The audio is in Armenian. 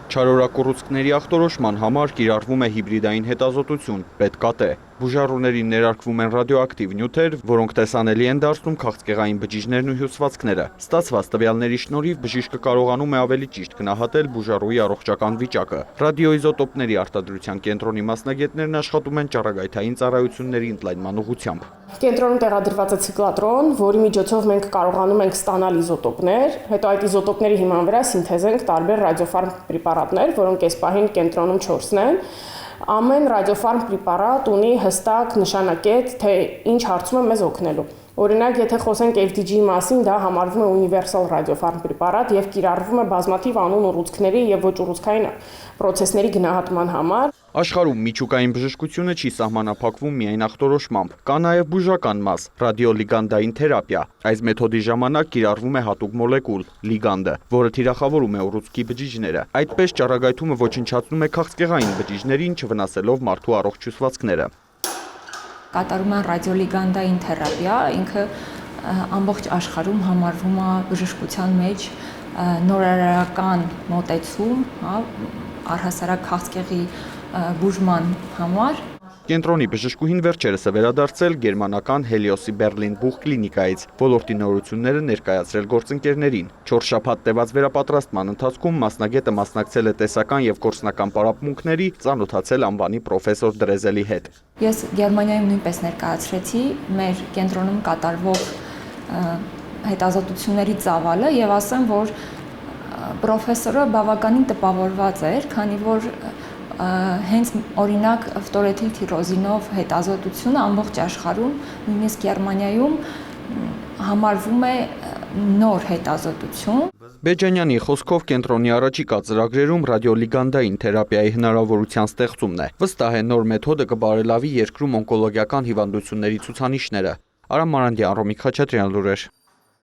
Չարորակ ուռուցքների ախտորոշման համար կիրառվում է հիբրիդային հետազոտություն, պետկատե։ Բուժառուներին ներարկվում են ռադիոակտիվ նյութեր, որոնք տեսանելի են դարձնում քաղցկեղային բջիջներն ու հյուսվածքները։ Ստացված տվյալների շնորհիվ բժիշկը կարողանում է ավելի ճիշտ գնահատել բուժառուի առողջական վիճակը։ Ռադիոիզոտոպների արտադրության կենտրոնի մասնագետներն աշխատում են ճառագայթային ծառայությունների ընդլայնման ուղղությամբ։ Կենտրոնում տեղադրված է ցիկլատրոն, որի միջոցով մենք կարողանում ենք ստանալ իզոտոպներ, հետո այդ իզոտոպների հիման վրա սինթեզենք տարբեր ռադիոֆարմ պրեպարատներ, որոնք այս պահին կենտրոնում 4-ն են։ Ամեն ռադիոֆարմ պրեպարատ ունի հստակ նշանակետ, թե ինչ հարցում է մեզ օգնելու։ Օրինակ, եթե խոսենք FDG-ի մասին, դա համարվում է ունիվերսալ ռադիոֆարմ պրեպարատ եւ կիրառվում է բազմաթիվ անուն ուռուցքների եւ ոչ ուռուցքային պրոցեսների գնահատման համար։ Աշխարհում միջուկային բժշկությունը չի սահմանափակվում միայն ախտորոշմամբ։ Կա նաև բուժական մաս՝ ռադիոլիգանդային թերապիա։ Այս մեթոդի ժամանակ կիրառվում է հատուկ մոլեկուլ՝ լիգանդը, որը թիրախավորում է ուռուցքի բջիջները։ Այդպես ճառագայթումը ոչնչացնում է քաղցկեղային բջիջներին, չվնասելով մարդու առողջ հյուսվածքները։ Կատարում են ռադիոլիգանդային թերապիա, ինքը ամբողջ աշխարհում համարվում է բժշկության մեջ նորարարական մոտեցում, առհասարակ քաղցկեղի բուժման համար։ Կենտրոնի բժշկուհին վերջերս է վերադարձել գերմանական Հելիոսի Բերլին Բուխ կլինիկայից, ոլորտի նորությունները ներկայացրել գործընկերներին։ 4 շաբաթ տևած վերապատրաստման ընթացքում մասնագետը մասնակցել է տեսական եւ կորսնական պարապմունքների, ծանոթացել անվանի պրոֆեսոր Դրեզելի հետ։ Ես Գերմանիայում նույնպես ներկայացրեցի մեր կենտրոնում կատարվող հետազոտությունների ծավալը եւ ասեմ, որ պրոֆեսորը բավականին տպավորված էր, քանի որ հենց օրինակ ֆտորեթիլ թիրոզինով հետազոտությունը ամբողջ աշխարհում, նույնիսկ Գերմանիայում համարվում է նոր հետազոտություն։ Բեջանյանի խոսքով կենտրոնի առաջիկա ծրագրերում ռադիոլիգանդային թերապիայի հնարավորության ստեղծումն է։ Վստահ է նոր մեթոդը կբարելավի երկրում օնկոլոգիական հիվանդությունների ցուցանիշները։ Արամ Մարանդյան, Ռոմիկ Խաչատրյան, լուրեր։